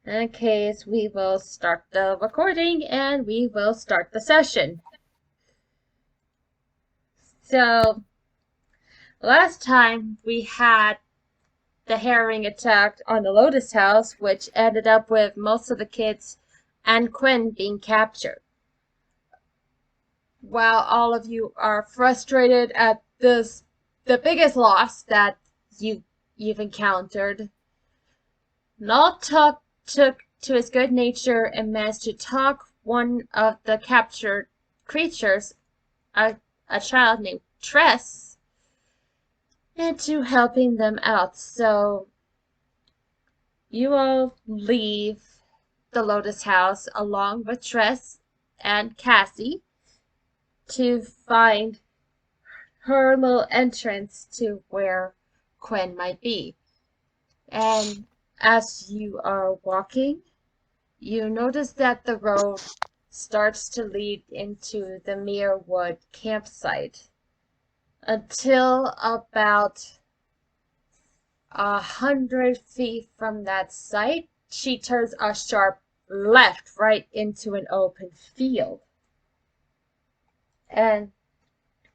In case we will start the recording and we will start the session. So, last time we had the herring attack on the Lotus House, which ended up with most of the kids and Quinn being captured. While all of you are frustrated at the biggest loss that you've encountered, Null took to his good nature and managed to talk one of the captured creatures, a child named Tress, into helping them out. So you all leave the Lotus House along with Tress and Cassie to find her little entrance to where Quinn might be. And as you are walking, you notice that the road starts to lead into the Muirwood campsite until about 100 feet from that site, she turns a sharp left right into an open field. And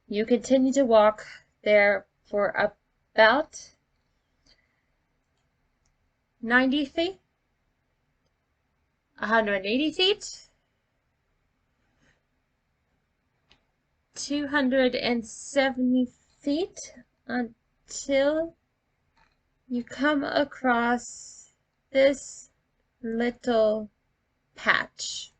you continue to walk there for about 90 feet, 180 feet, 270 feet until you come across this little patch.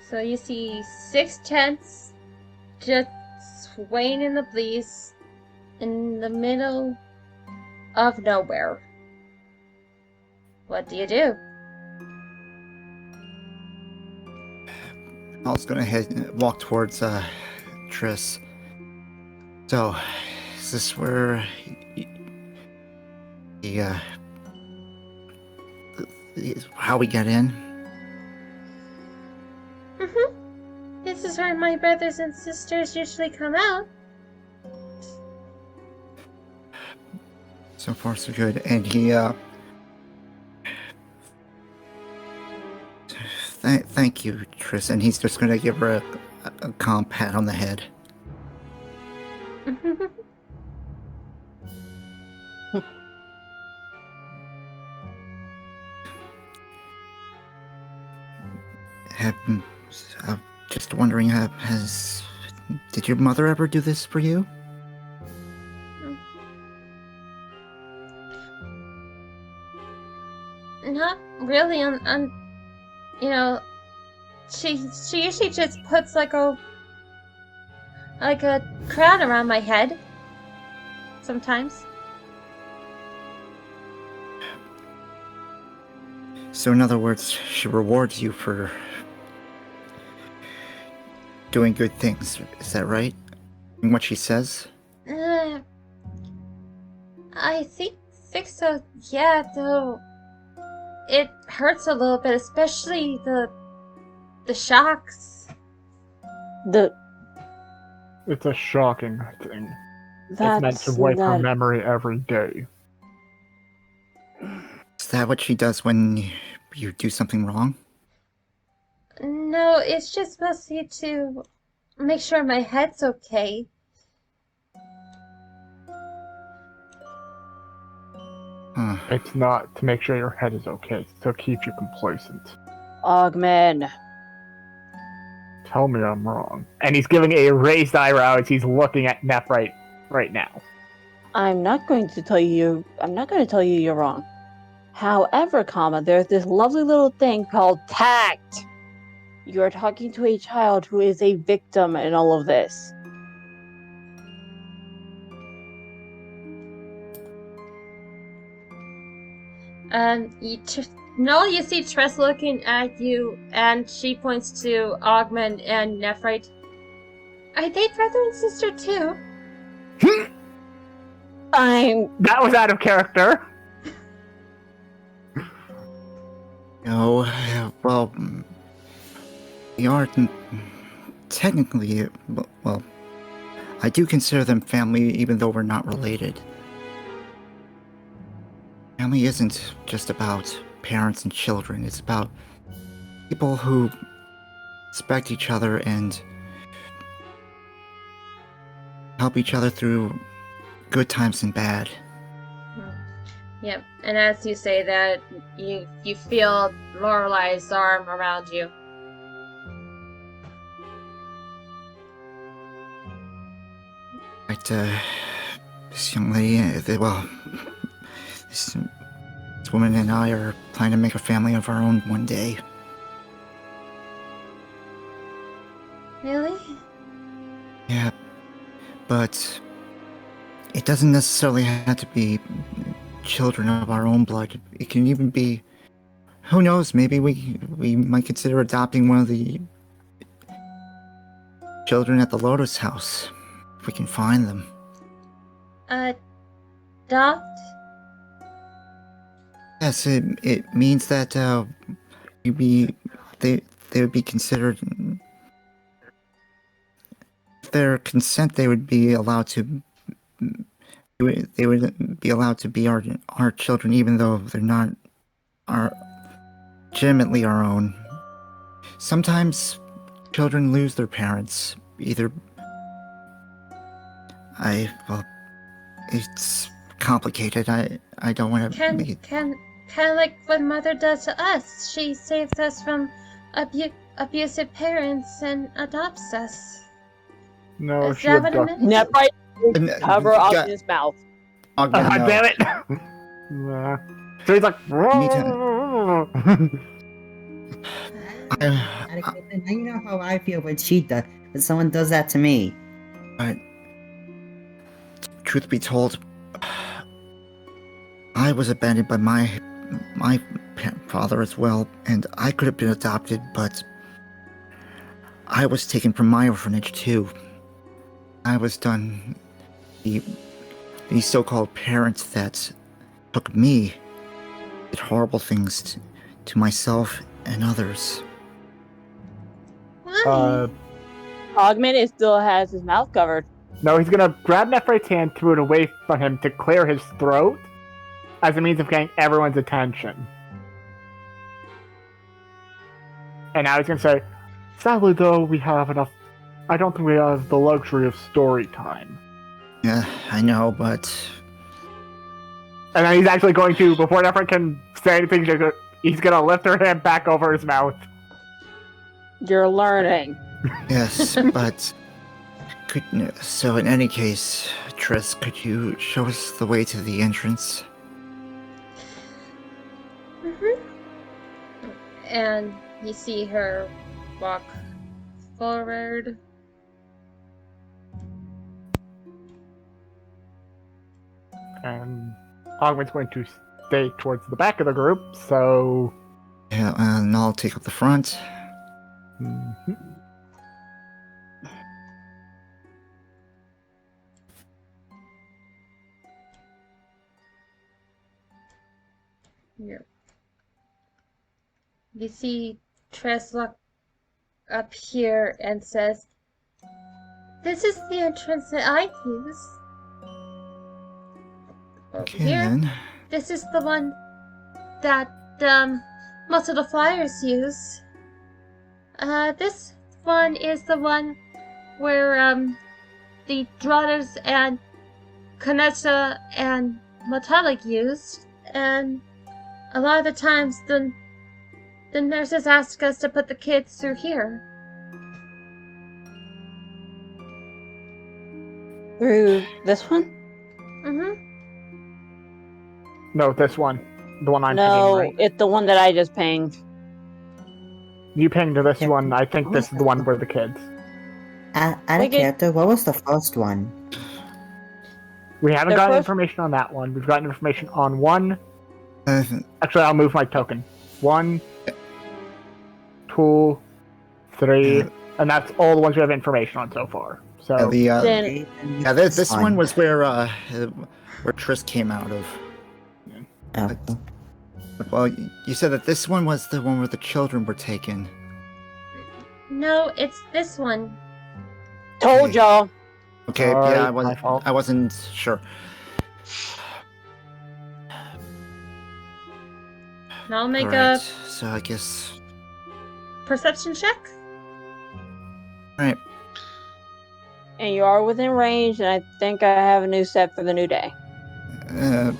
So you see 6 tents just swaying in the breeze in the middle of nowhere. What do you do? I was gonna walk towards Triss. So, is this where how we get in? This is where my brothers and sisters usually come out. So far, so good. And he, thank you, Triss. And he's just gonna give her a calm pat on the head. I'm just wondering, did your mother ever do this for you? Not really. You know, she usually just puts like a crown around my head. Sometimes. So, in other words, she rewards you for doing good things. Is that right? In what she says? I think so. Yeah, though it hurts a little bit, especially the shocks. It's a shocking thing. It's meant to That's wipe her not. memory every day. Is that what she does when you do something wrong? No, it's just mostly to make sure my head's okay. Huh. It's not to make sure your head is okay. It's to keep you complacent. Ogman. Tell me I'm wrong. And he's giving a raised eyebrow as he's looking at Neff right now. I'm not going to tell you you're wrong. However, there's this lovely little thing called tact. You are talking to a child who is a victim in all of this. And Null, you see Tress looking at you, and she points to Augment and Nephrite. Are they brother and sister too? That was out of character. No, well, we are technically, well, I do consider them family even though we're not related. Family isn't just about parents and children, it's about people who respect each other and help each other through good times and bad. Yep, and as you say that, you feel Lorelai's arm around you. Right, this young lady, this woman and I are planning to make a family of our own one day. Really? Yeah, but it doesn't necessarily have to be children of our own blood. It can even be, who knows, maybe we might consider adopting one of the children at the Lotus House, if we can find them. Adopt? Yes, it means that they would be considered. With their consent, they would be allowed to. They would be allowed to be our children, even though they're not legitimately our own. Sometimes children lose their parents. Either it's complicated. I don't want to make it. Kind of like what Mother does to us. She saves us from abusive parents and adopts us. No, Is she that what it abducted. meant? Nephrite, cover Ogden's mouth. Oh, God, no. Damn it! Yeah. So he's like, Now you know how I feel when someone does that to me. But truth be told, I was abandoned by my father as well, and I could have been adopted, but I was taken from my orphanage too. I was done. These so-called parents that took me did horrible things to myself and others. Why? Augment still has his mouth covered. No, he's gonna grab Nephrite's hand, throw it away from him to clear his throat as a means of getting everyone's attention. And now he's gonna say, sadly though, we have enough. I don't think we have the luxury of story time. Yeah, I know, but And then he's actually going to, before Nephrite can say anything, he's gonna lift her hand back over his mouth. You're learning. yes, but so in any case, Triss, could you show us the way to the entrance? And you see her walk forward. And Augment's going to stay towards the back of the group, so... Yeah, and I'll take up the front. Mhm. Here. You see Tress look up here and says, "This is the entrance that I use. Over Okay, here, then. this is the one that most of the flyers use. This one is the one where the Drotters and Kanessa and Metallic used, and a lot of the times the nurses ask us to put the kids through here." Through this one? Mm-hmm. No, this one. The one I'm pinging, No, right? it's the one that I just pinged. You pinged to this Yeah. one. I think this is the one where the kids. Out of Like it- character, what was the first one? We haven't The gotten first- information on that one. We've gotten information on one. Uh, Actually, I'll move my token. 1, 2, 3, Yeah. and that's all the ones we have information on so far. So Then This one was where Triss came out of. Oh, Well, you said that this one was the one where the children were taken. No, it's this one. told y'all. Okay, Sorry, yeah, my fault. I wasn't sure. Now I'll make Alright, a so I guess. perception check. Alright, And you are within range, and I think I have a new set for the new day. Right.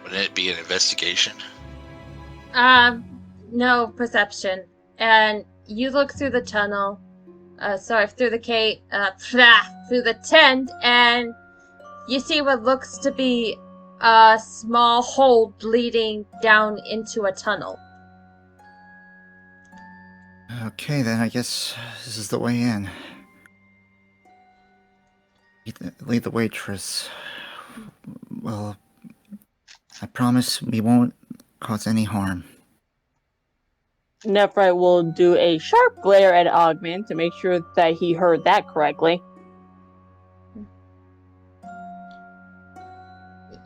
Wouldn't it be an investigation? No perception. And you look through the tunnel. Through the gate. Through the tent, and you see what looks to be a small hole leading down into a tunnel. Okay, then I guess this is the way in. Lead the waitress. Well, I promise we won't cause any harm. Nephrite will do a sharp glare at Ogman to make sure that he heard that correctly.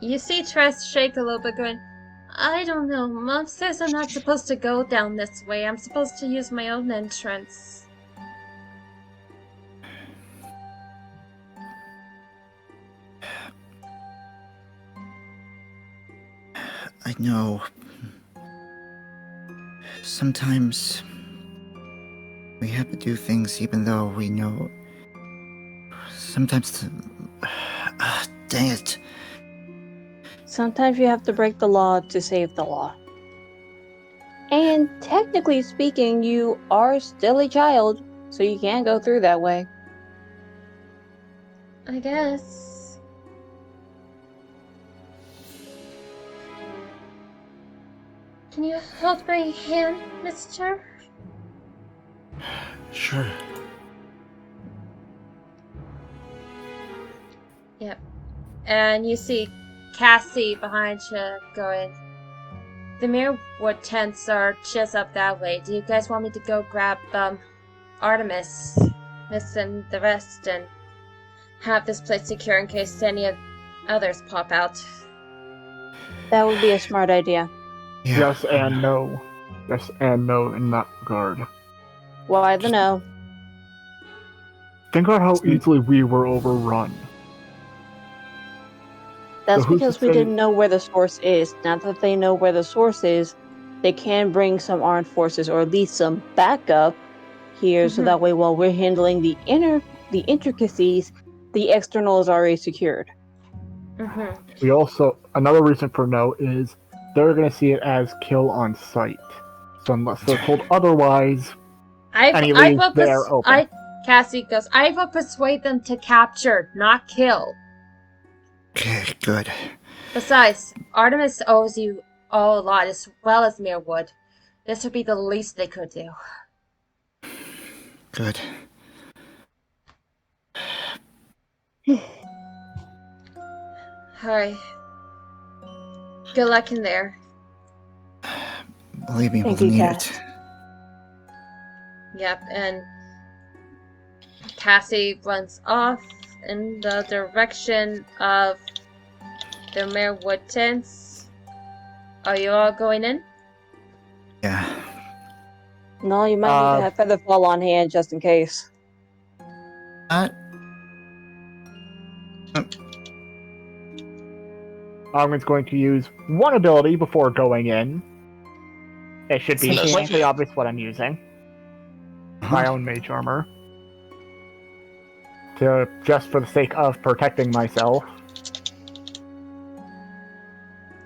You see Tress shake a little bit, going, I don't know. Mom says I'm not supposed to go down this way. I'm supposed to use my own entrance. I know. Sometimes we have to do things even though we know. Sometimes. Dang it. Sometimes you have to break the law to save the law. And technically speaking, you are still a child, so you can go through that way. I guess. Can you hold my hand, mister? Sure. Yep. And you see Cassie behind you going, the Muirwood tents are just up that way. Do you guys want me to go grab Artemis, Miss, and the rest, and have this place secure in case any others pop out? That would be a smart idea. Yeah. yes and no. Yes and no in that regard. Why the no? Think about how easily we were overrun. That's So who's to because we say- didn't know where the source is. Now that they know where the source is, they can bring some armed forces or at least some backup here, so Mhm. that way while we're handling the intricacies, the external is already secured. Mm-hmm. We also, another reason for no is they're going to see it as kill on sight. So unless they're told otherwise, Any leads there open. Cassie goes, I will persuade them to capture, not kill. Okay, good. Besides, Artemis owes you all a lot, as well as Muirwood. This would be the least they could do. Good. Alright. Good luck in there. Believe me, we'll Thank you, need Cass. it. Yep, and Cassie runs off in the direction of the Muirwood tents. Are you all going in? Yeah. No, you might need to have Featherfall on hand just in case. Ogman's going to use one ability before going in. It should be Sophia. slightly obvious what I'm using. My own mage armor. Just for the sake of protecting myself.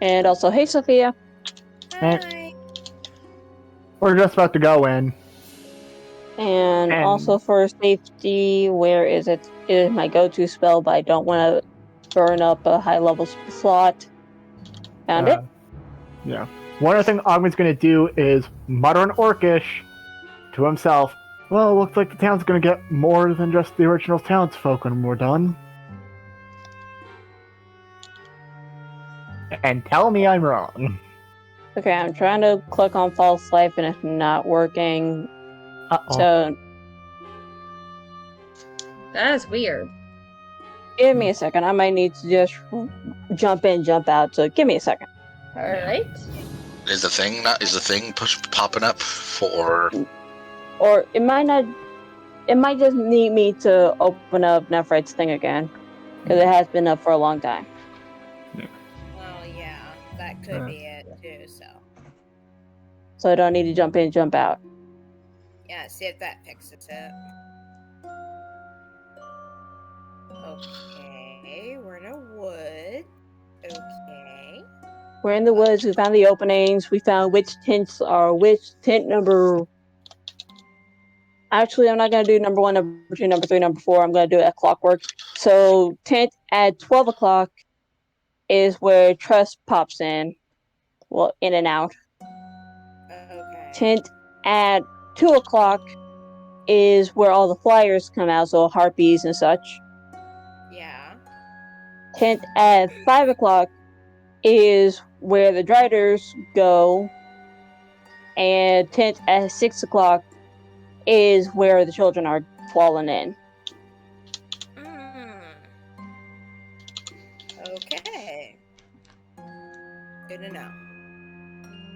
And also, hey, Sophia. We're just about to go in. And And- also for safety, where is it? It is my go-to spell, but I don't want to burn up a high-level slot. Found it? Yeah. One other thing Ogman's going to do is mutter an Orcish to himself. Well, looks like the town's gonna get more than just the original townsfolk when we're done. And tell me I'm wrong. Okay, I'm trying to click on false life and it's not working. Uh-oh. So That is weird. give me a second. I might need to just jump in, jump out. So give me a second. All right. Is the thing popping up for? Or it might not. It might just need me to open up Nephrite's thing again, because it has been up for a long time. Well, yeah, that could be it too. So I don't need to jump in, jump out. Yeah, see if that fixes it. Okay, we're in a wood. Okay. We're in the woods. We found the openings. We found which tents are which tent number. Actually, I'm not going to do number 1, number 2, number 3, number 4. I'm going to do it at clockwork. So tent at 12 o'clock is where Trust pops in. Well, in and out. Okay. Tent at 2 o'clock is where all the flyers come out, so harpies and such. Yeah. Tent at 5 o'clock is where the driders go. And tent at 6 o'clock is where the children are falling in. Okay. Good to know.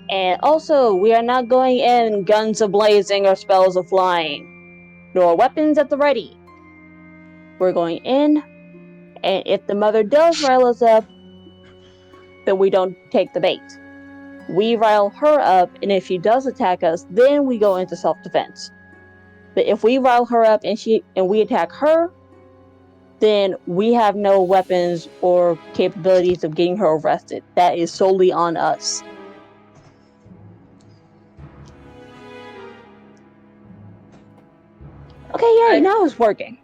And also, we are not going in guns a-blazing or spells a-flying, nor weapons at the ready. We're going in, and if the mother does rile us up, then we don't take the bait. We rile her up, and if she does attack us, then we go into self-defense. But if we rile her up and we attack her, then we have no weapons or capabilities of getting her arrested. That is solely on us. Okay, yeah, now it's working.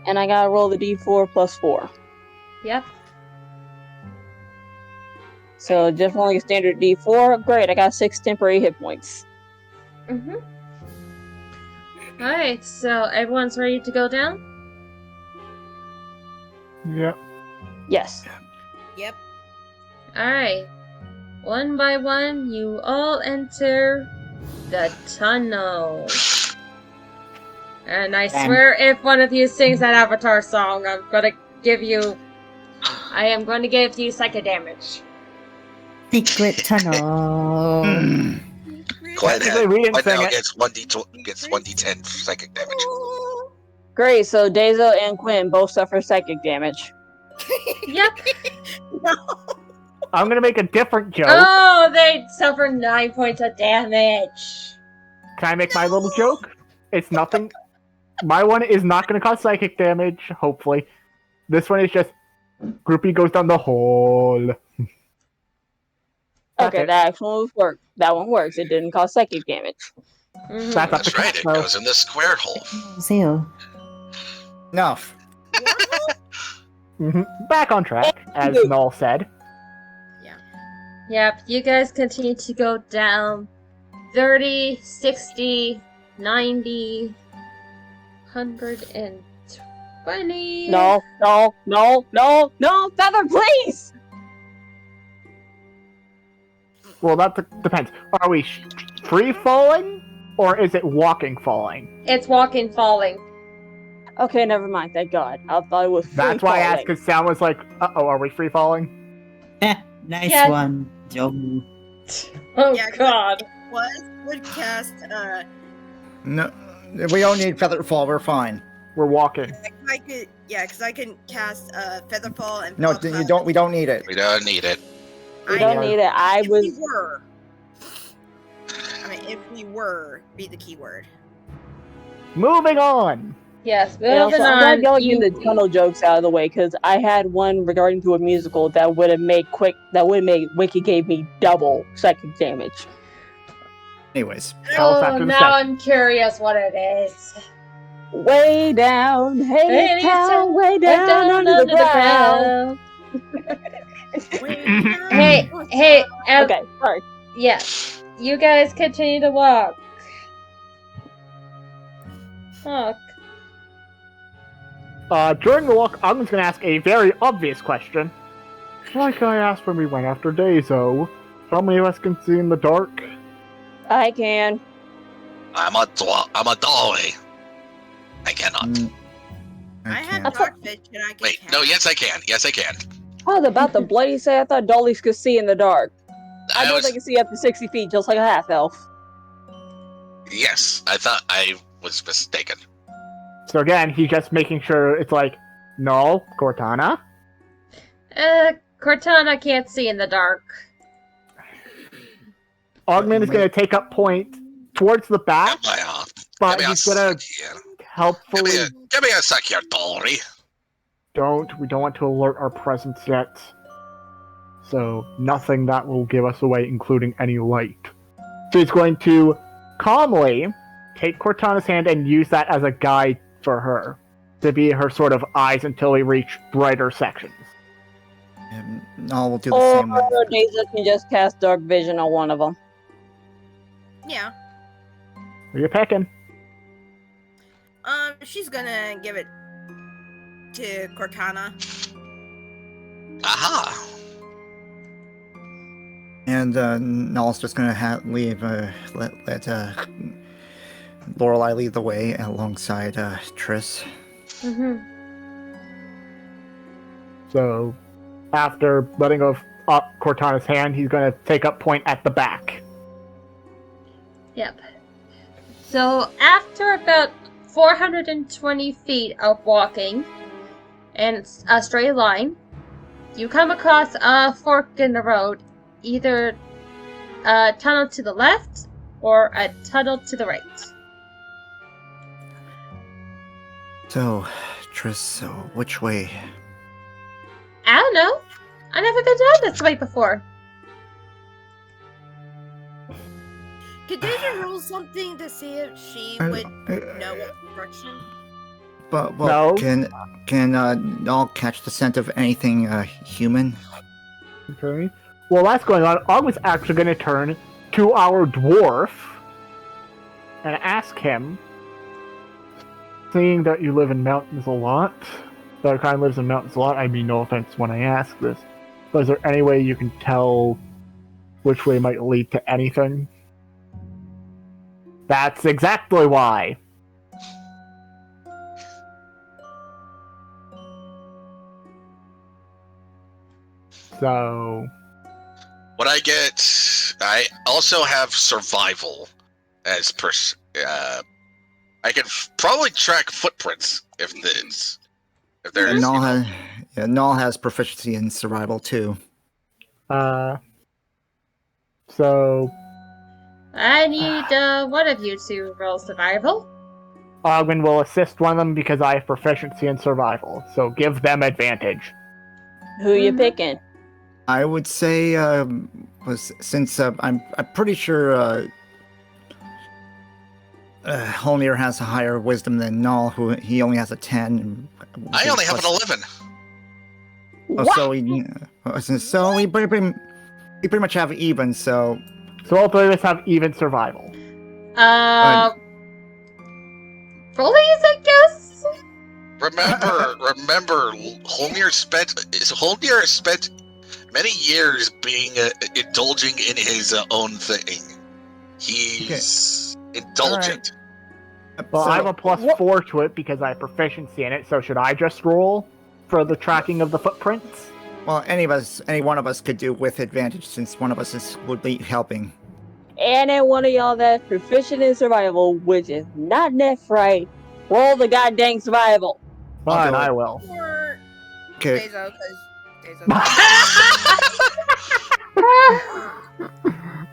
And I gotta roll the d4 plus 4. Yep. So just rolling a standard d4. Great, I got 6 temporary hit points. Mm-hmm. Alright, so everyone's ready to go down? Yep. Yes. Yep. Alright. One by one, you all enter the tunnel. And I swear if one of you sings that Avatar song, I am going to give you psychic damage. Secret tunnel. Glenn we didn't sing now it. gets 1d10 psychic damage. Great, so Dezo and Quinn both suffer psychic damage. Yep. No. I'm gonna make a different joke. Oh, they suffer 9 points of damage. Can I make my little joke? It's nothing. My one is not gonna cause psychic damage, hopefully. This one is just Groupie goes down the hole. Okay, that actually works. That one works. It didn't cause psychic damage. Mm-hmm. That's right, it goes in the square hole. Zeal. Enough. Back on track, as Null said. Yep, you guys continue to go down 30, 60, 90, 120. No, Feather, please! Well, that depends. Are we free falling, or is it walking falling? It's walking falling. Okay, never mind. Thank God. I thought it was free That's why I asked, falling. because sound was like, uh-oh, are we free falling? Nice Yeah. one, Joe. Oh Yeah, God. Would cast No, we don't need Featherfall. We're fine. We're walking. because I can cast Featherfall and No, Fall you don't. We don't need it. We don't need it. We don't need it. If we were. I mean, if we were, be the keyword. Moving on. Yes, You know, moving so I'm on. glad y'all getting the tunnel jokes out of the way, because I had one regarding to a musical that would have made Wiki gave me double psychic damage. Anyways, Tell us Oh, after the now session. I'm curious what it is. Way down, hey town, way down under the ground. Hey, Okay, sorry. yeah. you guys continue to walk. Look. During the walk, I'm just gonna ask a very obvious question. Like I asked when we went after Dazo, how many of us can see in the dark? I can. I'm a dolly. I cannot. I have can't. dark vision. I can Wait, count. no, yes I can. Yes I can. I was about to bloody say I thought dollies could see in the dark. I know was, they can see up to 60 feet, just like a half elf. Yes, I thought I was mistaken. So again, he's just making sure it's like, no, Cortana. Cortana can't see in the dark. Augment is gonna take up point towards the back, Give me a, but give me a he's gonna sec here. helpfully Give me a sec here, Dory. we don't want to alert our presence yet. So nothing that will give us away, including any light. So he's going to calmly take Cortana's hand and use that as a guide for her, to be her sort of eyes until we reach brighter sections. No, we'll do the Or same way. Daisy can just cast dark vision on one of them. Yeah. Who you picking? She's gonna give it to Cortana. Aha! And Null's just gonna leave. Let Lorelei lead the way alongside Triss. Mm-hmm. So after letting go of Cortana's hand, he's going to take up point at the back. Yep. So after about 420 feet of walking, and it's a straight line, you come across a fork in the road, either a tunnel to the left or a tunnel to the right. So, Triss, which way? I don't know. I've never been down this way before. Could Daisy roll something to see if she would know what direction? But well, No. can Null catch the scent of anything human? Okay. While that's going on, I was actually going to turn to our dwarf and ask him, seeing that you live in mountains a lot, that kind lives in mountains a lot, I mean no offense when I ask this, but is there any way you can tell which way might lead to anything? That's exactly why. So, What I get, I also have survival as I can probably track footprints if there is. Null has proficiency in survival too. so I need one of you to roll survival. Ogwin will assist one of them because I have proficiency in survival, so give them advantage. Who you Mhm. picking? I would say, since I'm pretty sure Holnir has a higher wisdom than Null, who he only has a 10. I only have an 11. Oh, so we pretty much have even. So all three of us have even survival. Rollies, I guess? Remember, Holnir spent many years being indulging in his own thing. He's indulgent. Well, so, I have a +4 to it because I have proficiency in it, so should I just roll for the tracking of the footprints? well, any one of us could do with advantage, since one of us would be helping. And then one of y'all that's proficient in survival, which is not Nephrite, roll the goddamn survival. I'll Fine, do it. I will. Or Okay. Dazo, because Dazo.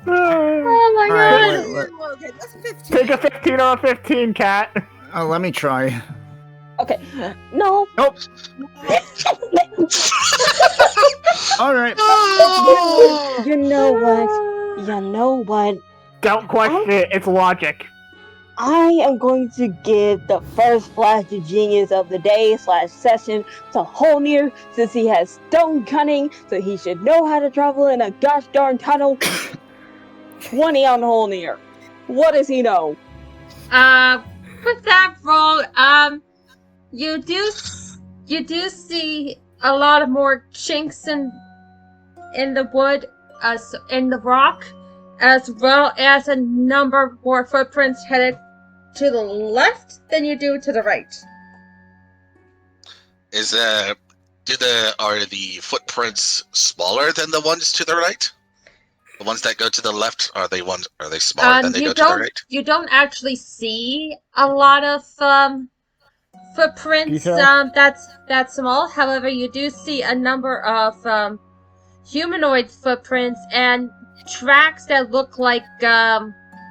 Oh my Alright, god. Okay, that's 15. Take a 15 or a 15, cat. Let me try. Okay, no. Nope. All right. You know what? You know what? Don't question it, it's logic. I am going to give the first flash of genius of the day / session to Holnir, since he has stone cunning, so he should know how to travel in a gosh darn tunnel. 20 on Holnir. What does he know? With that roll, you do see a lot of more chinks in the wood, in the rock, as well as a number more footprints headed to the left than you do to the right. Are the footprints smaller than the ones to the right? The ones that go to the left, are they smaller than they go to the right? You don't actually see a lot of footprints Detail? that's small. However, you do see a number of humanoid footprints and tracks that look like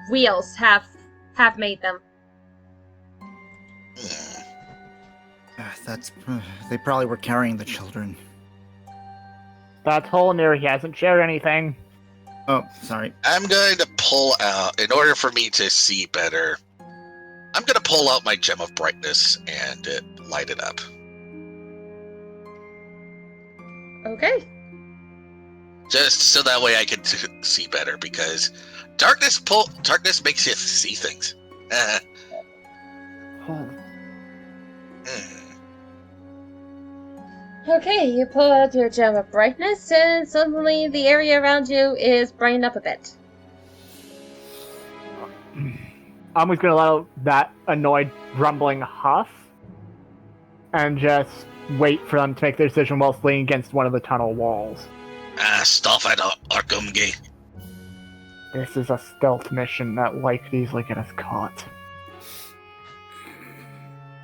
wheels have made them. They probably were carrying the children. That's Holnir. He hasn't shared anything. Oh, sorry. I'm going to pull out, in order for me to see better, I'm going to pull out my gem of brightness and light it up. Okay. Just so that way I can see better, because darkness makes you see things. Okay, you pull out your gem of brightness, and suddenly the area around you is brightened up a bit. I'm just gonna let out that annoyed, grumbling huff, and just wait for them to make their decision whilst leaning against one of the tunnel walls. Stop it, Arkumgi. This is a stealth mission that might easily get us caught.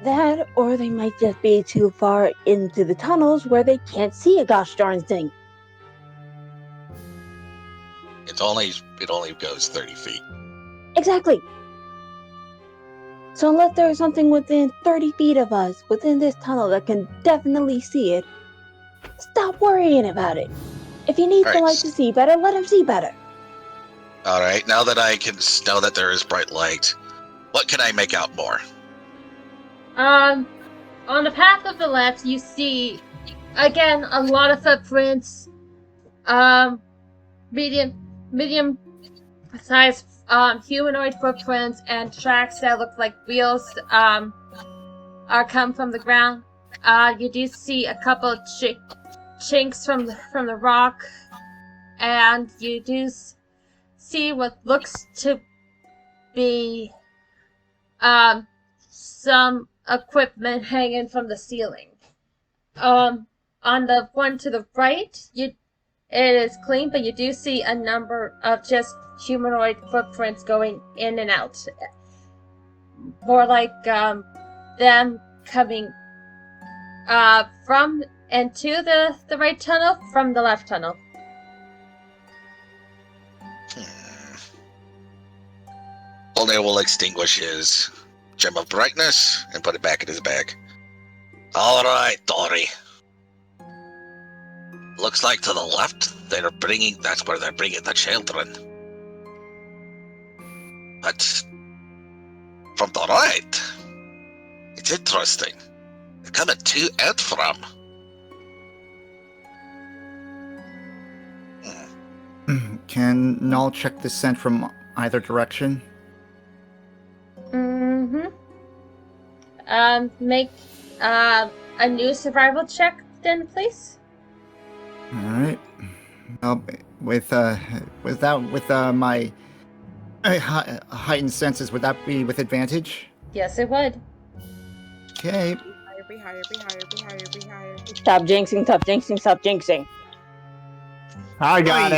That, or they might just be too far into the tunnels where they can't see a gosh darn thing. It only goes 30 feet. Exactly. So unless there is something within 30 feet of us, within this tunnel that can definitely see it, stop worrying about it. If you need the light to see better, let him see better. Alright, now that there is bright light, what can I make out more? On the path of the left, you see, again, a lot of footprints, medium-sized, humanoid footprints and tracks that look like wheels, are come from the ground. You do see a couple of chinks from the rock, and you do see what looks to be, some equipment hanging from the ceiling. On the one to the right, it is clean, but you do see a number of just humanoid footprints going in and out. More like them coming from and to the right tunnel from the left tunnel. Only will extinguish his gem of brightness and put it back in his bag. Alright, Dory. Looks like to the left, that's where they're bringing the children. But from the right, it's interesting. They're coming to and from. Can Null check the scent from either direction? Make a new survival check then, please. All right. With my heightened senses, would that be with advantage? Yes, it would. Okay. Be higher. Stop jinxing, stop jinxing, stop jinxing. I got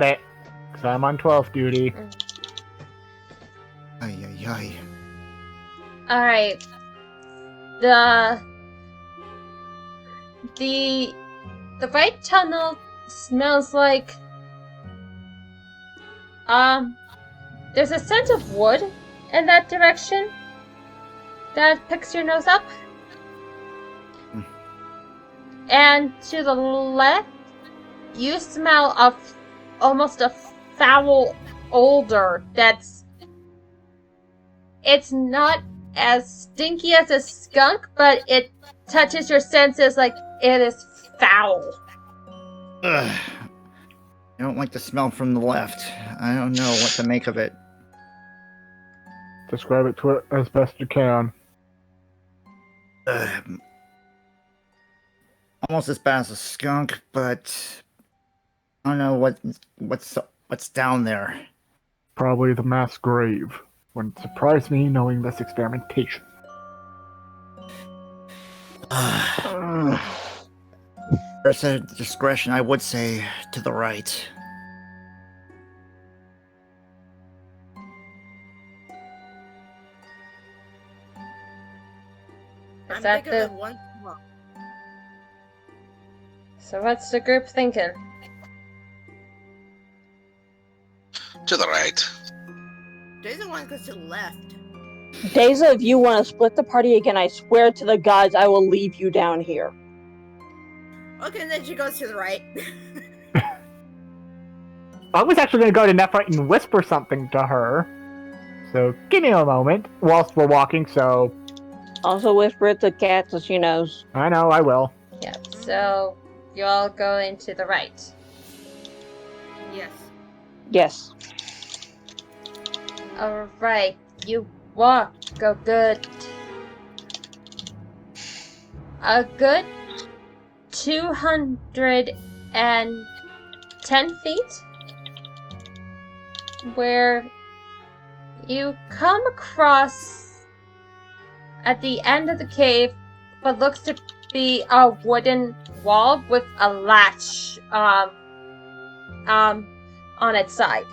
it. Because I'm on 12th duty. Ay. Alright. The right tunnel smells like there's a scent of wood in that direction that picks your nose up. And to the left, you smell almost a foul odor it's not as stinky as a skunk, but it touches your senses like it is foul. Ugh. I don't like the smell from the left. I don't know what to make of it. Describe it to it as best you can. Almost as bad as a skunk, but I don't know what's down there. Probably the mass grave. Wouldn't surprise me knowing this experimentation. There's a discretion, I would say, to the right. I'm that thinking of the- one. Well, So what's the group thinking? To the right. Jason one goes to the left. Daisa, if you want to split the party again, I swear to the gods I will leave you down here. Okay, and then she goes to the right. I was actually going to go to Nephrite and whisper something to her. So give me a moment whilst we're walking, so... Also whisper it to Kat so she knows. I know, I will. Yep, so you all go into the right. Yes. Yes. Alright, you walk a good 210 feet, where you come across at the end of the cave what looks to be a wooden wall with a latch on its side.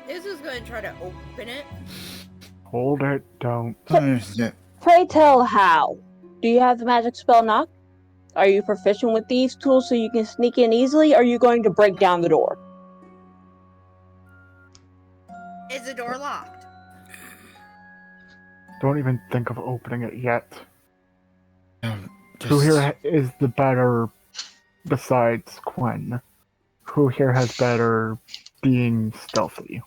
This is going to try to open it. Hold it, don't. Pray tell how. Do you have the magic spell knock? Are you proficient with these tools so you can sneak in easily? Or are you going to break down the door? Is the door locked? Don't even think of opening it yet. Just- Who here is the better, besides Quinn? Who here has better being stealthy?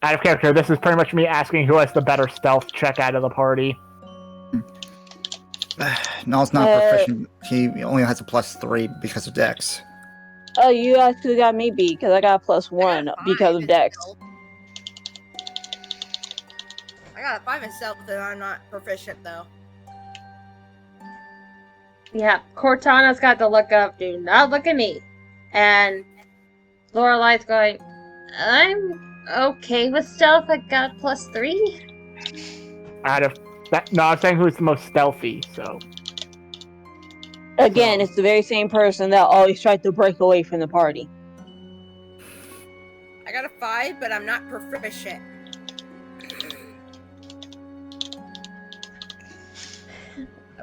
Out of character, this is pretty much me asking who has the better stealth check out of the party. Null's not proficient. He only has a +3 because of Dex. Oh, you actually got me beat because I got a +1 I got a because 5 of in Dex. stealth. I got a 5 in stealth and I'm not proficient though. Yeah, Cortana's got the look of, do not look at me. And Lorelai's going, I'm okay with stealth, I got a +3. Out of that, no, I'm saying who's the most stealthy. So Again, it's the very same person that always tried to break away from the party. I got a 5, but I'm not proficient.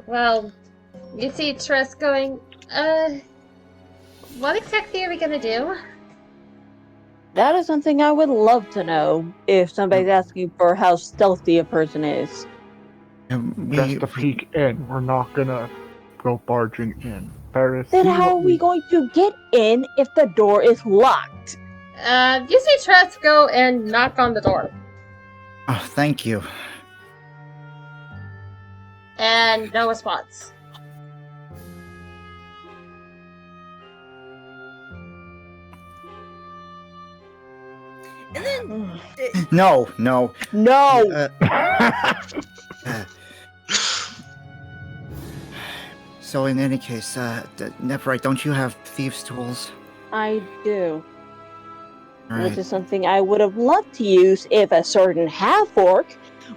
Well, you see Tress going, what exactly are we gonna do? That is something I would love to know if somebody's asking for how stealthy a person is. just a peek in. We're not gonna go barging in. Paris, Then see how are what we going to get in if the door is locked? You see Tress go and knock on the door. Oh, thank you. And no response. And then No. No! So in any case, Nephrite, don't you have thieves' tools? I do. All Which right. is something I would have loved to use if a certain half-orc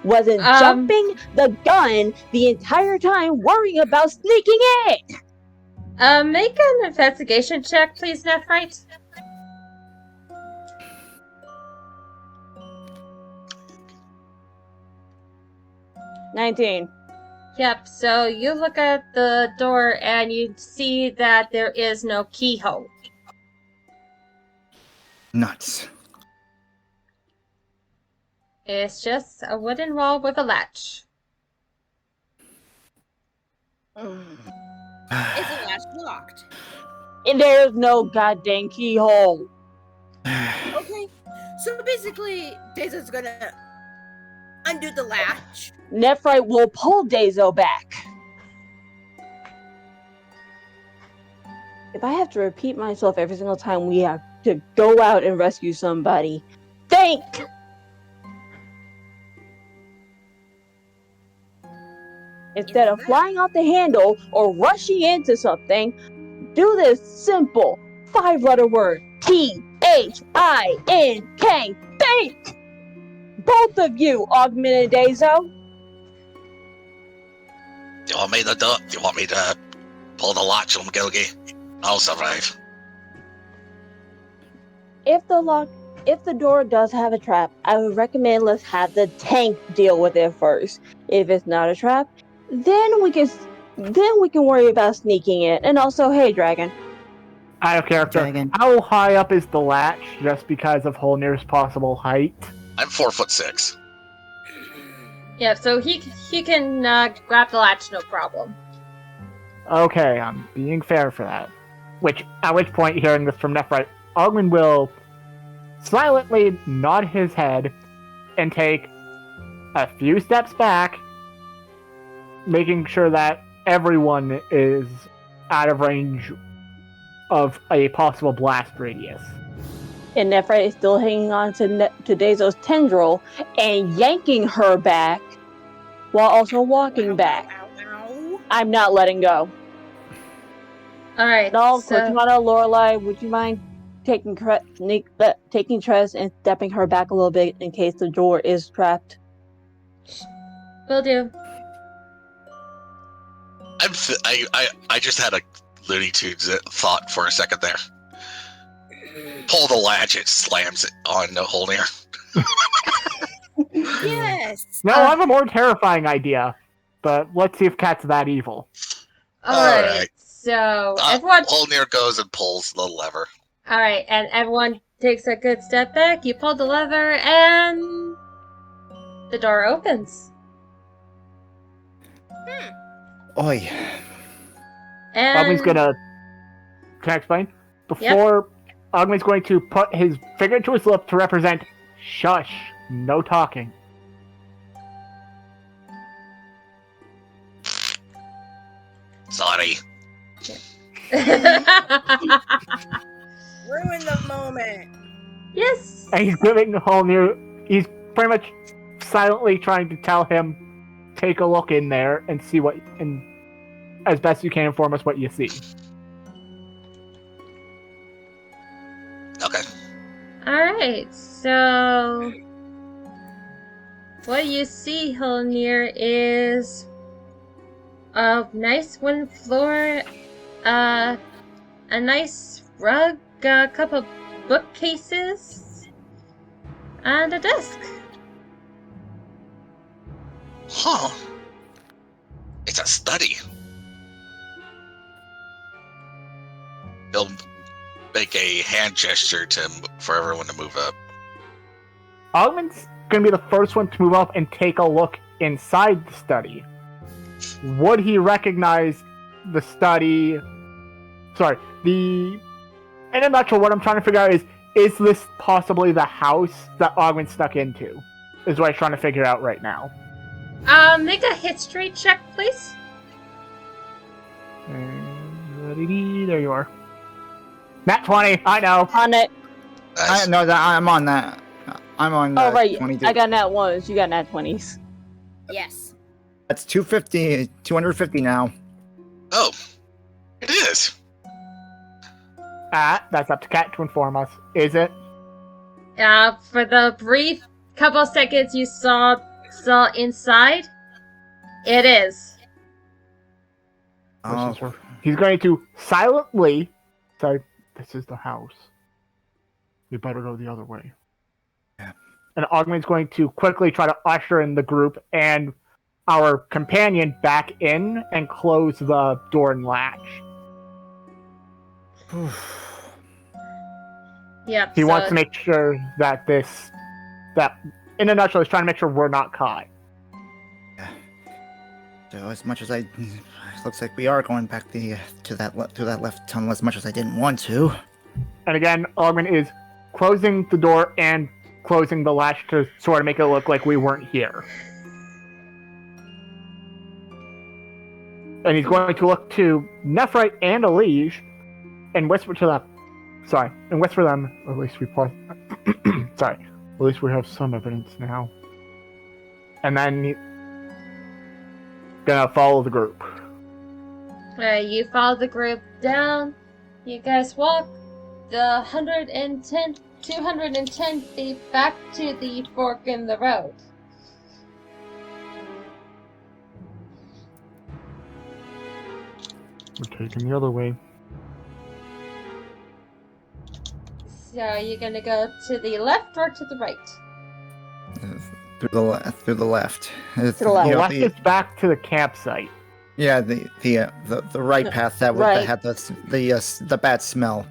wasn't jumping the gun the entire time worrying about sneaking in! Make an investigation check, please, Nephrite. $19. Yep, so you look at the door and you see that there is no keyhole. Nuts. It's just a wooden wall with a latch. Is the latch locked? And there's no goddamn keyhole. Okay. So basically, Dezo's gonna undo the latch. Nephrite will pull Dazo back. If I have to repeat myself every single time we have to go out and rescue somebody, think! Instead of flying off the handle or rushing into something, do this simple 5-letter word. T-H-I-N-K. Think! Both of you, Augmented Dazo. Do you want me to do it? Do you want me to pull the latch on Gilgy? I'll survive. If the door does have a trap, I would recommend let's have the tank deal with it first. If it's not a trap, then we can worry about sneaking it. And also, hey, Dragon. Out of character. Dragon. How high up is the latch, just because of Holnir's possible height? I'm 4'6". Yeah, so he can grab the latch, no problem. Okay, I'm being fair for that. At which point, hearing this from Nephrite, Ogman will silently nod his head and take a few steps back, making sure that everyone is out of range of a possible blast radius. And Nephrite is still hanging on to Dazo's tendril and yanking her back while also walking back. Ow. I'm not letting go. Alright, No, so... Cortana, Lorelai, would you mind taking Tress and stepping her back a little bit in case the door is trapped? Will do. I just had a Looney Tunes thought for a second there. Pull the latch, it slams it on the hole there. Yes. No, I have a more terrifying idea, but let's see if Cat's that evil. Alright, so everyone... Holnir goes and pulls the lever. Alright, and everyone takes a good step back, you pull the lever, and... the door opens. Oi. And... Ogman's gonna... Can I explain? Before, Ogman's going to put his finger to his lip to represent shush, no talking. Sorry. Ruin the moment. Yes! And he's giving Holnir... He's pretty much silently trying to tell him, take a look in there and see what... and as best you can inform us what you see. Okay. Alright, so... what you see, Holnir, is... a nice wooden floor, a nice rug, a couple bookcases, and a desk. Huh. It's a study. He'll make a hand gesture for everyone to move up. Ogman's going to be the first one to move up and take a look inside the study. Would he recognize the study? Sorry, in a nutshell, what I'm trying to figure out is this possibly the house that Ogman stuck into? Is what I'm trying to figure out right now. Make a history check, please. There you are. Nat 20, I know. On it. Nice. I'm on that. I'm on Oh, right. 22. I got nat 1s. You got nat 20s. Yes. That's 250 now. Oh, it is. That's up to Cat to inform us. Is it? For the brief couple seconds you saw inside, it is. Oh, He's going to silently say, "This is the house. We better go the other way." Yeah. And Ogman's going to quickly try to usher in the group and our companion back in and close the door and latch. Yep. He wants to make sure that in a nutshell, he's trying to make sure we're not caught. So as much as it looks like we are going back to that left tunnel as much as I didn't want to. And again, Augment is closing the door and closing the latch to sort of make it look like we weren't here. And he's going to look to Nephrite and Elige and whisper to them. Sorry, and whisper them. At least we sorry. At least we have some evidence now. And then he's gonna follow the group. Alright, you follow the group down. You guys walk the 210 feet back to the fork in the road. We're taking the other way. So you're gonna go to the left or to the right? Through the left. To the left. The left is back to the campsite. Yeah, the right path that had the bad smell.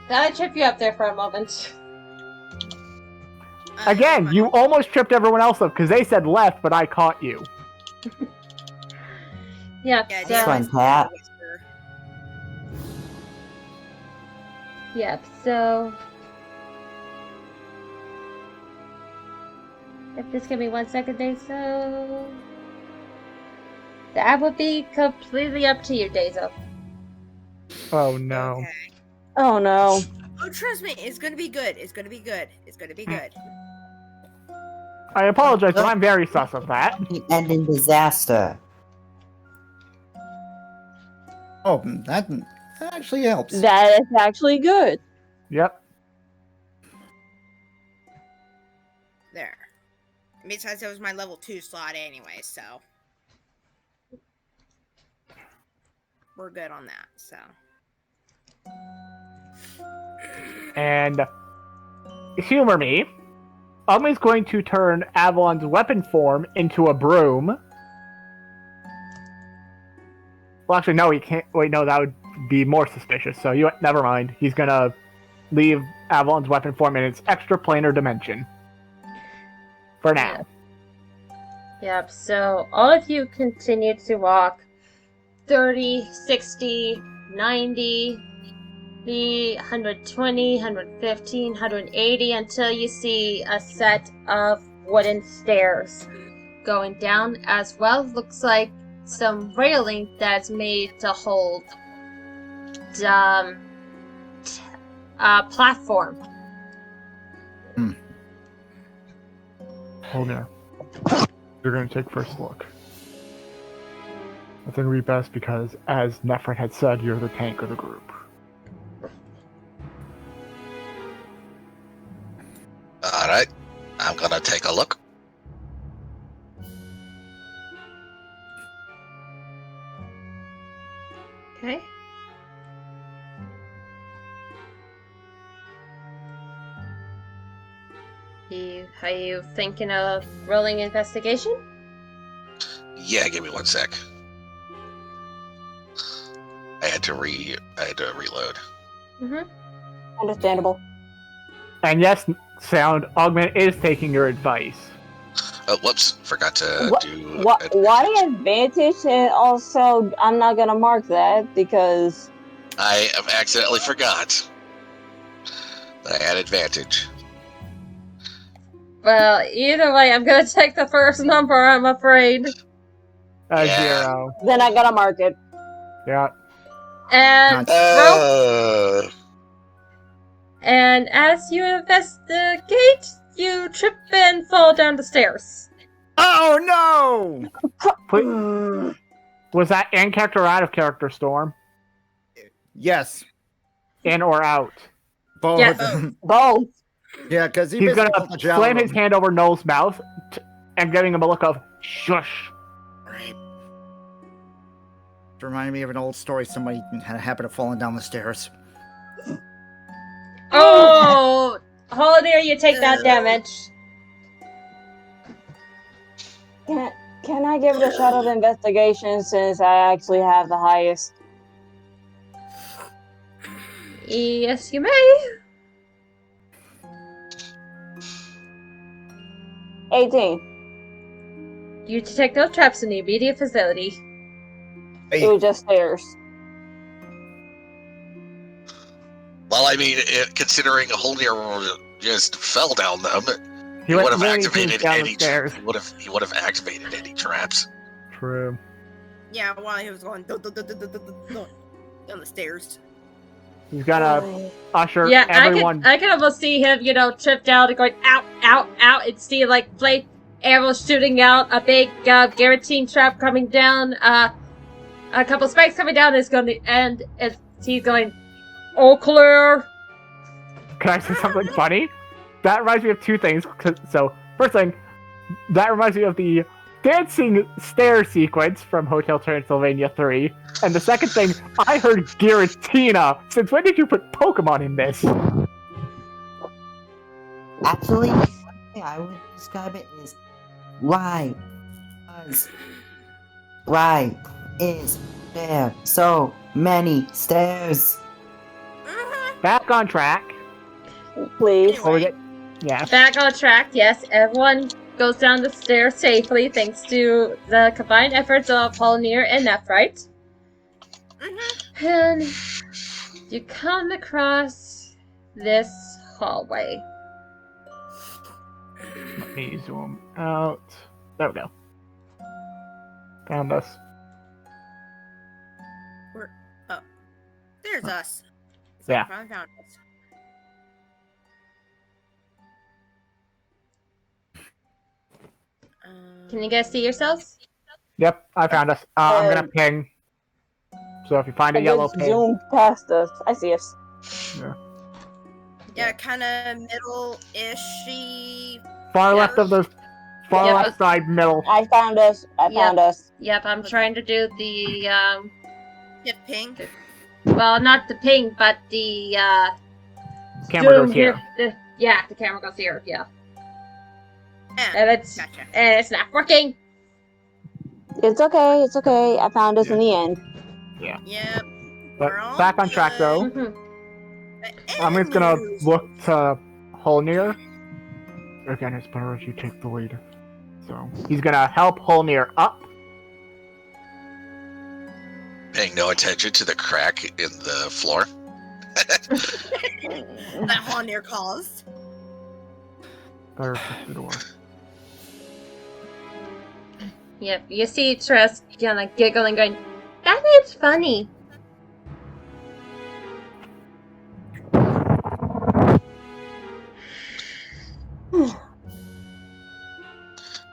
Thought I'd trip you up there for a moment. Again, you almost tripped everyone else up because they said left, but I caught you. Yep, Yeah, so, Fun, Pat. yep, so... If just give me 1 second there, so... That would be completely up to you, Dazo. Oh no. Okay. Oh no. Oh, trust me, it's gonna be good. It's gonna be good. It's gonna be good. I apologize, but I'm very sus of that. End in disaster. Oh, that actually helps. That is actually good. Yep. There. Besides, that was my level 2 slot anyway, so we're good on that. So. And humor me. Ugly's going to turn Avalon's weapon form into a broom. Well, actually, no, he can't. Wait, no, that would be more suspicious. So never mind. He's gonna leave Avalon's weapon form in its extra planar dimension. For now. Yep, so all of you continue to walk 30, 60, 90, 120, 115, 180 until you see a set of wooden stairs going down, as well looks like some railing that's made to hold platform. Hold on. You're going to take first look. I think it would be best because, as Nephrin had said, you're the tank of the group. Alright, I'm gonna take a look. Okay. Are you thinking of rolling investigation? Yeah, give me 1 sec. I had to reload. Mm-hmm. Understandable. And yes, Sound, Augment is taking your advice. Oh, whoops! Forgot to do. Why advantage? And also, I'm not gonna mark that because I have accidentally forgot that I had advantage. Well, either way, I'm gonna take the first number, I'm afraid. Yeah. 0. then I gotta mark it. Yeah. And roll. Uh, And as you investigate, you trip and fall down the stairs. Oh no! Please. Was that in character or out of character, Storm? Yes, In or out? both. Yes. Both. Yeah, because He's gonna slam his hand over Noel's mouth and giving him a look of shush. Right. It reminded me of an old story. Somebody had a habit of falling down the stairs. Oh! Holiday, you take that damage. Can I give it a shot of investigation since I actually have the highest? Yes, you may. 18. You detect no traps in the immediate facility. It was just stairs. Well, I mean, considering Holnir just fell down them, He would went have really activated down the any. stairs. He would have activated any traps. True. Yeah, while he was going down the stairs. He's gonna usher Yeah, everyone. I can almost see him, trip down and going out, out, out, and see like Blight arrows shooting out, a big guillotine trap coming down, a couple spikes coming down. Is going to end as he's going, all clear. Can I say something funny? That reminds me of two things. So, first thing, that reminds me of the dancing stair sequence from Hotel Transylvania 3. And the second thing, I heard Giratina. Since when did you put Pokemon in this? Actually, one way I would describe it is why is there so many stairs? Back on track. Please. Before we get, yeah. Back on track, yes. Everyone goes down the stairs safely thanks to the combined efforts of Holnir and Nephrite. And you come across this hallway. Let me zoom out. There we go. Found us. There's us. Yeah. I found us. Can you guys see yourselves? Yep, I found us. I'm gonna ping. So if you find a I yellow just ping. zoomed past us. I see us. Yeah, kind of middle-ish-y. Far left of those. Far Yep. left side, middle. I found us. I found us. Yep, I'm trying to do the, Hit ping. well, not the ping, but the, Camera zoom goes here. The camera goes here, yeah. Yeah, And it's not working. It's okay. It's okay. I found us in the end. Yep. But We're all back on track though. Mhm. I'm just gonna look to Holnir. Again, it's better if you take the lead. So he's gonna help Holnir up. Paying no attention to the crack in the floor. That Honir caused. Better push the door. Yep, you see Tress kind of giggling, going, that is funny.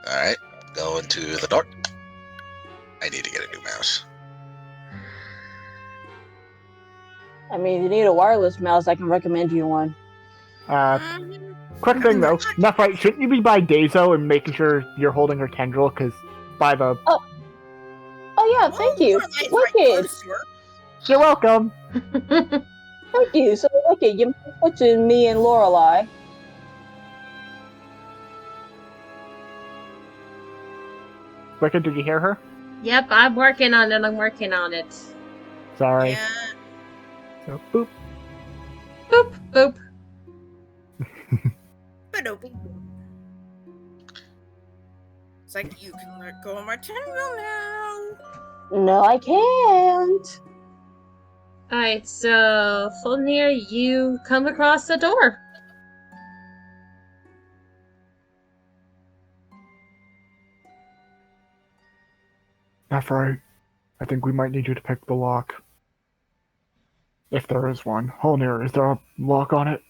Alright, going to the door. I need to get a new mouse. I mean, if you need a wireless mouse, I can recommend you one. Quick thing though, Nephrite, shouldn't you be by Dazo and making sure you're holding her tendril? Because by the. Oh yeah, thank you. Wicked. You're welcome. Thank you. So Wicked, you switching me and Lorelai. Wicked, did you hear her? Yep, I'm working on it. Sorry. Yeah. So, boop. Boop, boop. But open. It's like you can let go of my tendril now. No, I can't. Alright, so, Fulnir, you come across the door. Nephrite, I think we might need you to pick the lock. If there is one. Holnir, is there a lock on it?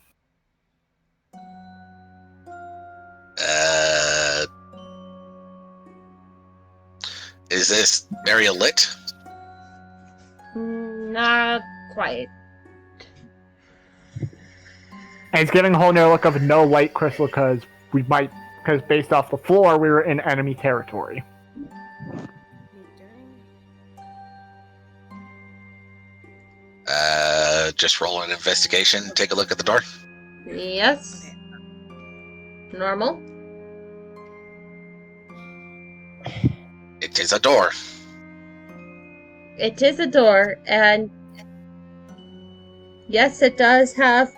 Is this area lit? Not quite. And he's giving Holnir a look of no light crystal because based off the floor, we were in enemy territory. Just roll an investigation, take a look at the door. Yes. Normal. It is a door. It is a door, and yes, it does have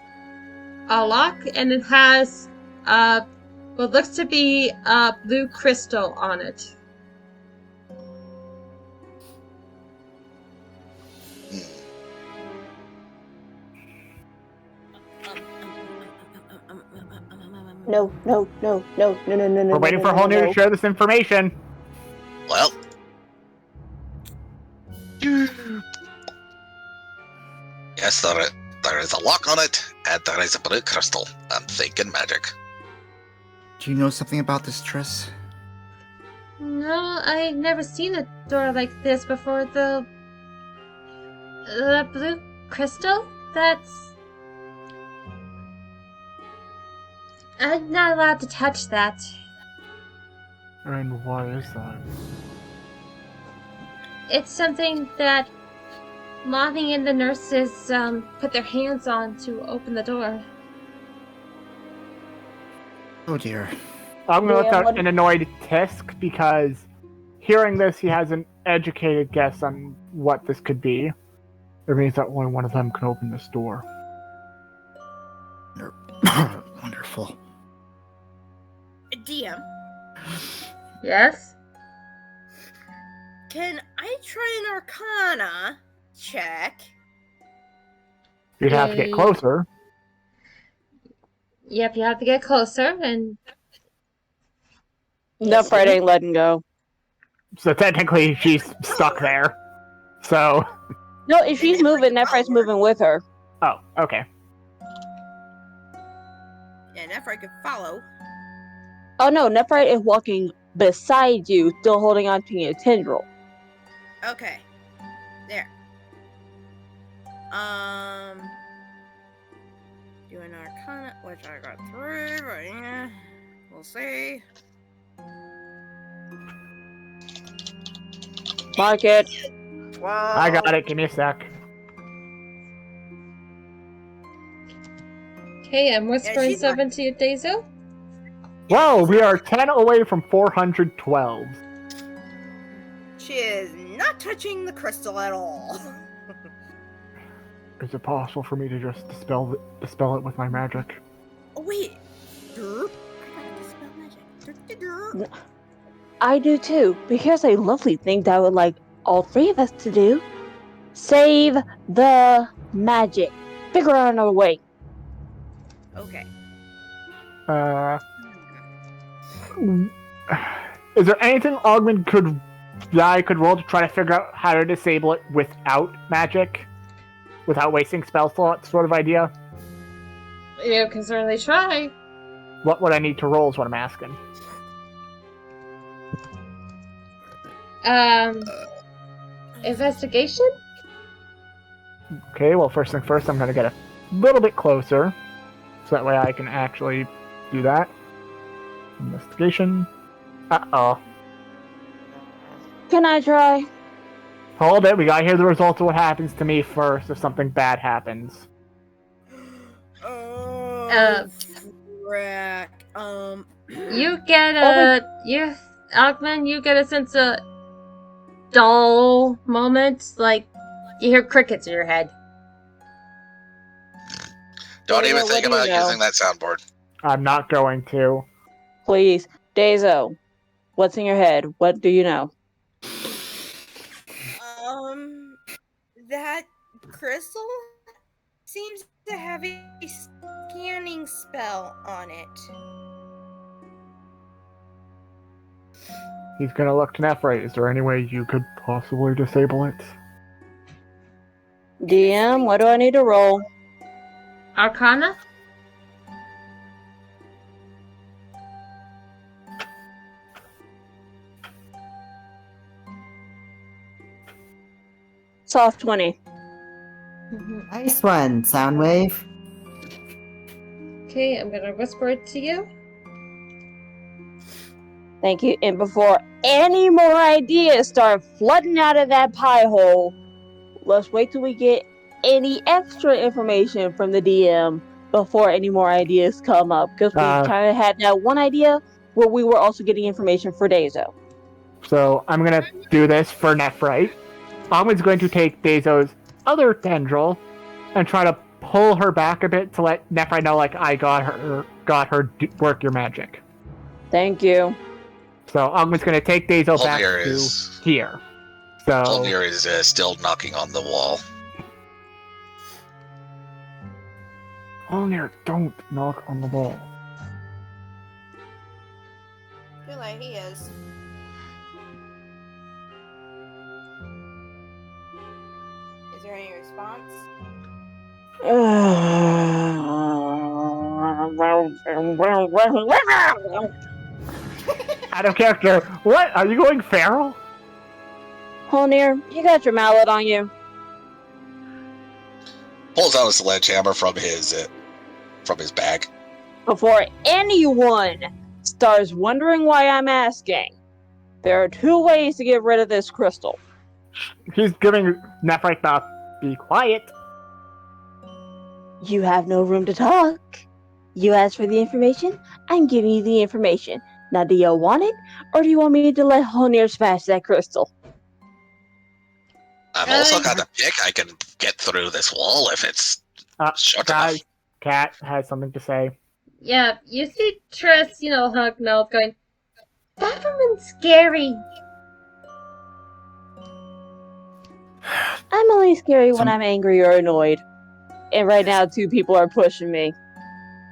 a lock, and it has what looks to be a blue crystal on it. No, no, no, no, no, no, no, no. We're waiting no, for no, Holnir no. to share this information. Well. Yes, there is a lock on it, and there is a blue crystal. I'm thinking magic. Do you know something about this, Triss? No, I've never seen a door like this before. The blue crystal? That's... I'm not allowed to touch that. And why is that? It's something that Mommy and the nurses put their hands on to open the door. Oh dear. I'm going to Yeah, let what- an annoyed Tisk because hearing this, he has an educated guess on what this could be. It means that only one of them can open this door. Wonderful. DM, Yes? can I try an Arcana check? You'd have to get closer. Yep, you have to get closer and... Nephite ain't letting go. So technically, she's stuck there. So, No, if she's moving, Nephite's moving with her. oh, okay. Yeah, Nephite could follow. Oh no, Nephite is walking beside you, still holding on to your tendril. Okay. There. Do an Arcana, which I got 3, but yeah. We'll see. Mark it. 12. I got it. Give me a sec. Okay, I'm whispering she's not- 7 to you, Dazo. Whoa, we are 10 away from 412. She is not touching the crystal at all. Is it possible for me to just dispel it with my magic? Oh, wait. Derp. I gotta dispel magic. Derp. I do too, but here's a lovely thing that I would like all three of us to do. Save the magic. Figure out another way. Okay. Is there anything Augment that I could roll to try to figure out how to disable it without magic? Without wasting spell slots, sort of idea? You can certainly try. What would I need to roll is what I'm asking. Investigation? Okay, well, first thing first, I'm going to get a little bit closer. So that way I can actually do that. Investigation. Uh-oh. Can I try? Hold it, we gotta hear the results of what happens to me first if something bad happens. Oh, frack. You get Augman, you get a sense of dull moment, like you hear crickets in your head. Don't Dazo, even what think do you about know? using that soundboard. I'm not going to. Please. Dazo, what's in your head? What do you know? That crystal seems to have a scanning spell on it. He's gonna look to Nephite. Is there any way you could possibly disable it? DM, what do I need to roll? Arcana? Soft 20. Nice one, Soundwave. Okay, I'm gonna whisper it to you. Thank you. And before any more ideas start flooding out of that pie hole, let's wait till we get any extra information from the DM before any more ideas come up. Because we kind of had that one idea where we were also getting information for Dazo. So I'm gonna do this for Nephite. Ogman's going to take Dazo's other tendril and try to pull her back a bit to let Nephite know, like, I got her work your magic. Thank you. So Ogman's gonna take Dazo back Holnir to is here. So Holnir is still knocking on the wall. Holnir, don't knock on the wall. feel like he is. Is there any response? Out of character. What? Are you going feral? Holnir, you got your mallet on you. Pulls out a sledgehammer from his bag. Before anyone starts wondering why I'm asking, there are 2 ways to get rid of this crystal. He's giving Nephrite the be quiet. You have no room to talk. You asked for the information, I'm giving you the information. Now, do you want it, or do you want me to let Holnir smash that crystal? I've also got a pick. I can get through this wall if it's short enough. Cat has something to say. Yeah, you see Triss, hug Nose going, that woman's scary. I'm only scary when I'm angry or annoyed. And right now, 2 people are pushing me.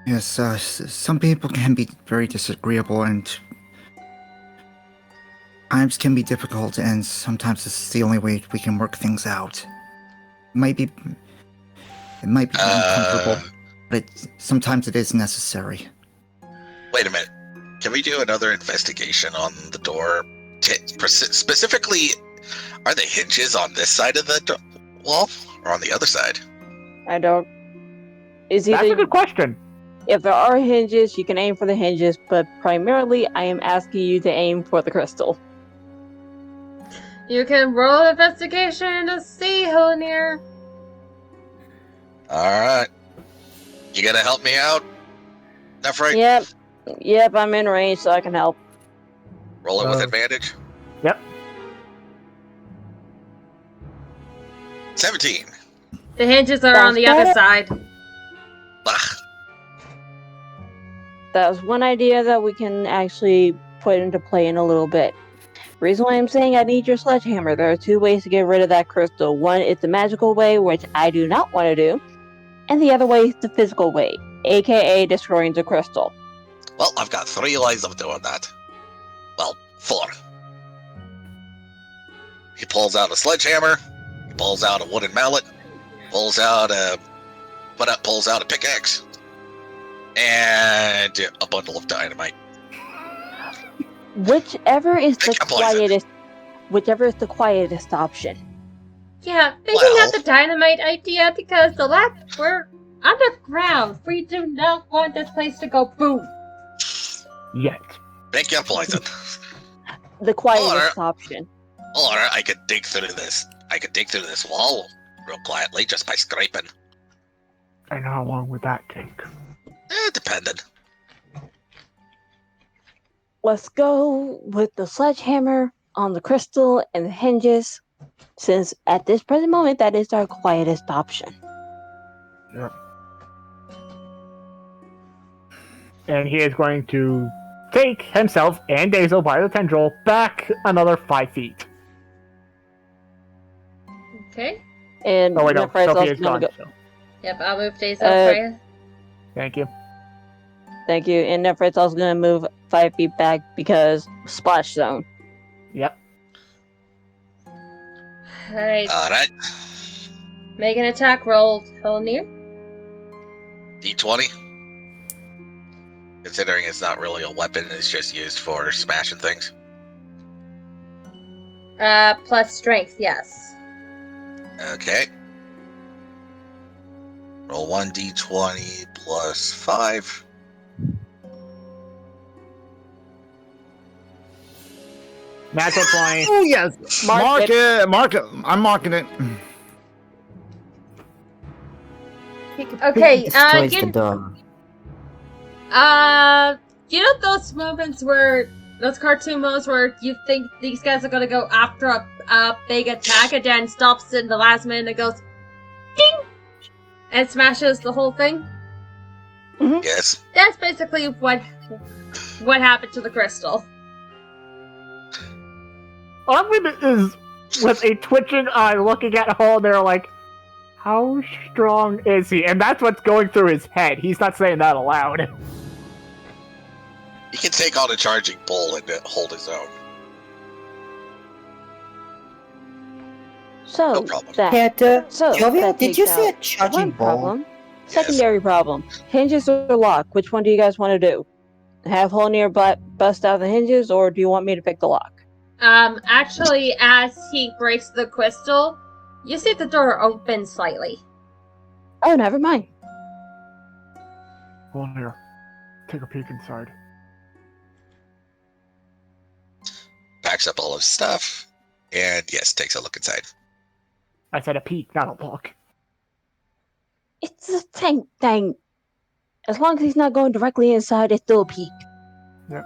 Yes, some people can be very disagreeable and times can be difficult, and sometimes this is the only way we can work things out. It might be uncomfortable, but sometimes it is necessary. Wait a minute. Can we do another investigation on the door? Specifically, are the hinges on this side of the wall or on the other side? I don't. That's a good question. If there are hinges, you can aim for the hinges, but primarily I am asking you to aim for the crystal. You can roll investigation to see, Honir. Alright. You gonna help me out? Nephrite? Yep, I'm in range, so I can help. Roll it with advantage? Yep. 17. The hinges are on the other side. Ugh. That was one idea that we can actually put into play in a little bit. Reason why I'm saying I need your sledgehammer, there are 2 ways to get rid of that crystal. One is the magical way, which I do not want to do, and the other way is the physical way, aka destroying the crystal. Well, I've got 3 ways of doing that. Well, 4. He pulls out a sledgehammer, he pulls out a wooden mallet, pulls out a pickaxe, and a bundle of dynamite. Whichever is the quietest option. Yeah, maybe not the dynamite idea because we're underground. We do not want this place to go boom. Yet. Make your poison. The quietest option. Or I could dig through this. I could dig through this wall real quietly just by scraping. And how long would that take? Depending. Let's go with the sledgehammer on the crystal and the hinges, since at this present moment that is our quietest option. Yeah. And he is going to take himself and Daisel by the tendril back another 5 feet. Okay. And oh wait, no, Sophie is gone. Go. So. Yep, I'll move Daisel for you. Thank you. Thank you. And Nephrite's also going to move 5 feet back because splash zone. Yep. Alright. Make an attack roll, Honir. D20. Considering it's not really a weapon, it's just used for smashing things. Plus strength, yes. Okay. Roll 1d20 plus 5. Natural 20. Oh yes! Mark it! I'm marking it. Okay, Destroys the door. those moments where, those cartoon moments where you think these guys are gonna go after a big attack and then stops in the last minute and goes, ding! And smashes the whole thing? Mm-hmm. Yes. That's basically what happened to the crystal. Armin is with a twitching eye looking at Hall, and they're like, how strong is he? And that's what's going through his head. He's not saying that aloud. He can take on a charging bull and hold his own. So No problem. Jovial, did you takes say a out charging one ball? problem. Secondary problem. Hinges or lock? Which one do you guys want to do? Have Holnir bust out the hinges, or do you want me to pick the lock? Actually, as he breaks the crystal, you see the door open slightly. Oh, never mind. Hold on here. Take a peek inside. Packs up all his stuff, and yes, takes a look inside. I said a peek, not a look. It's the same thing. As long as he's not going directly inside, it's still a peek. Yep.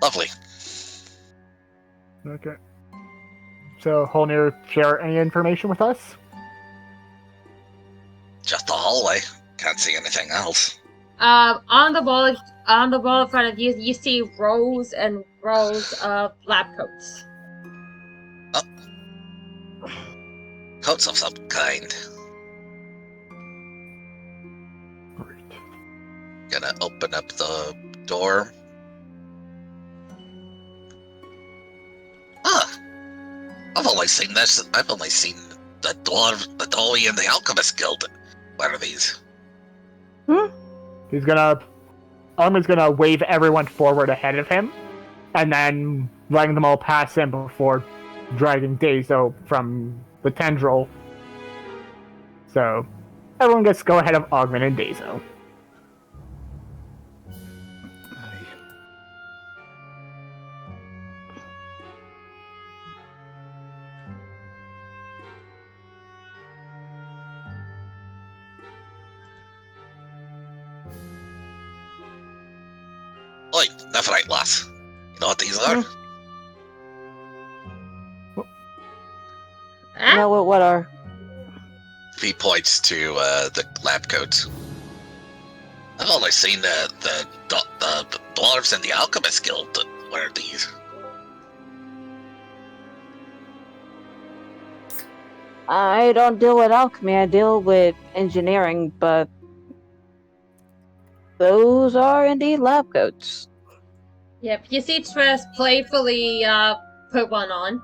Lovely. Okay. So, Holnir, share any information with us? Just the hallway. Can't see anything else. On the wall in front of you, you see rows and rows of lab coats. Coats of some kind. Great. Gonna open up the door. I've only seen this. I've only seen the Dwarven and the Alchemist Guild. What are these? He's gonna... Armin's gonna wave everyone forward ahead of him, and then letting them all pass him before dragging Dazo from the tendril. So, everyone gets to go ahead of Augment and Dazo. Oi, Nephite lass. You know what these are? No, what are? He points to the lab coats. I've only seen the dwarves and the alchemist guild that wear these. I don't deal with alchemy, I deal with engineering, but those are indeed lab coats. Yep, you see Tress playfully put one on.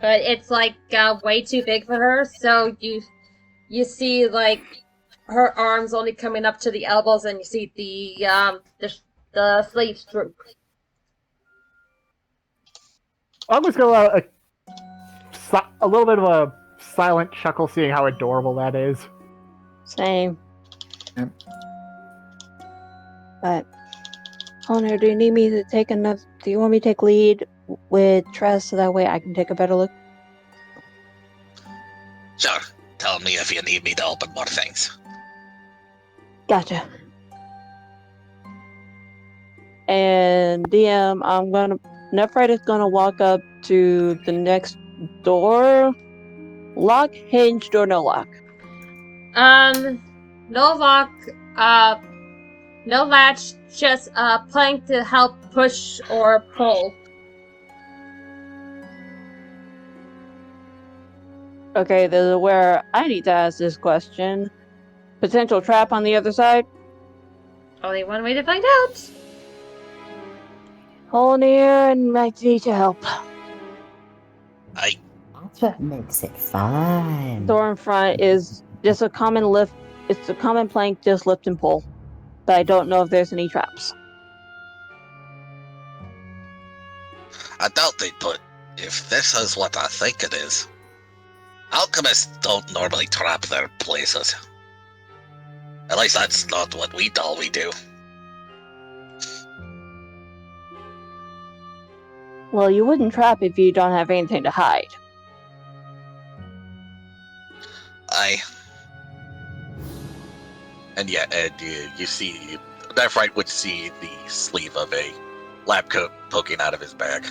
But it's like way too big for her, so you see like her arms only coming up to the elbows, and you see the sleeves droop. Augment's gonna a little bit of a silent chuckle seeing how adorable that is. Same. Yep. But, Honor, do you need me to take another? Do you want me to take lead with Tress so that way I can take a better look? Sure. Tell me if you need me to open more things. Gotcha. And DM, Nephrite is gonna walk up to the next door. Lock, hinged, or no lock? No lock, no latch, just plank to help push or pull. Okay, this is where I need to ask this question. Potential trap on the other side? Only one way to find out. Holnir and might need your help. That's what makes it fun. Door in front is just a common lift. It's a common plank, just lift and pull. But I don't know if there's any traps. I doubt they'd put. If this is what I think it is. Alchemists don't normally trap their places. At least that's not what we do. Well, you wouldn't trap if you don't have anything to hide. And you see, Nephrite would see the sleeve of a lab coat poking out of his bag.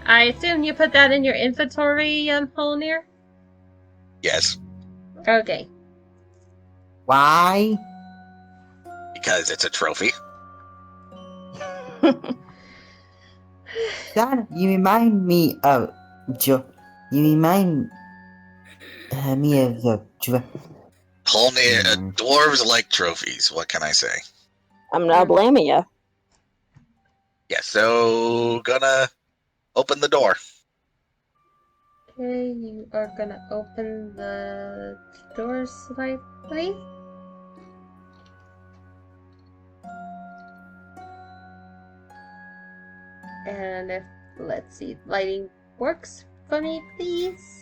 I assume you put that in your inventory, Holnir? Yes. Okay. Why? Because it's a trophy. Son, you remind me of You remind me of the. Dwarves like trophies. What can I say? I'm not blaming you. Yeah, so gonna open the door. Okay, you are gonna open the door slightly. And if, let's see, lighting works for me, please.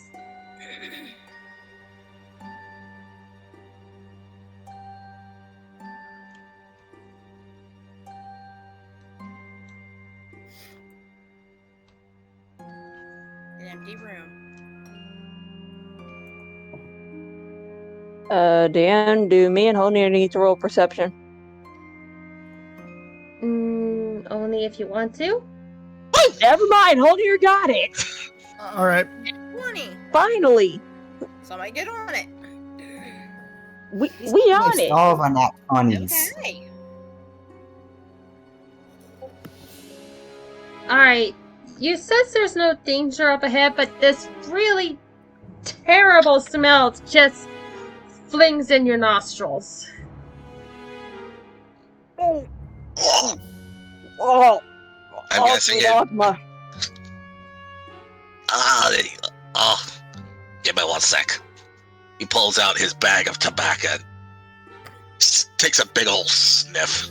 An empty room. Dan, do me and Holnir need to roll perception? Only if you want to. Oh, never mind. Holnir got it. All right. 20. Finally, Somebody get on it. we on it. All on that 20s. Okay. Alright, you says there's no danger up ahead, but this really terrible smell just flings in your nostrils. Oh, Oh, oh, I'm guessing it. Dogma. Give me 1 sec. He pulls out his bag of tobacco and takes a big ol' sniff.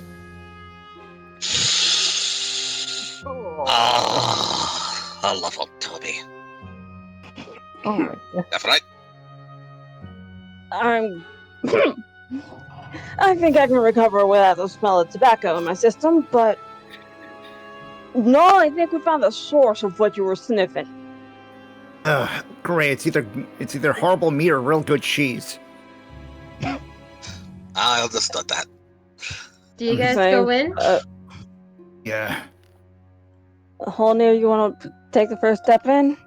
I love him, Toby. Oh my god. That's right. I think I can recover without the smell of tobacco in my system, but no, I think we found the source of what you were sniffing. Great. It's either horrible meat or real good cheese. I understood that. Do you guys Same. go in? Yeah. Holnir, you want to take the first step in?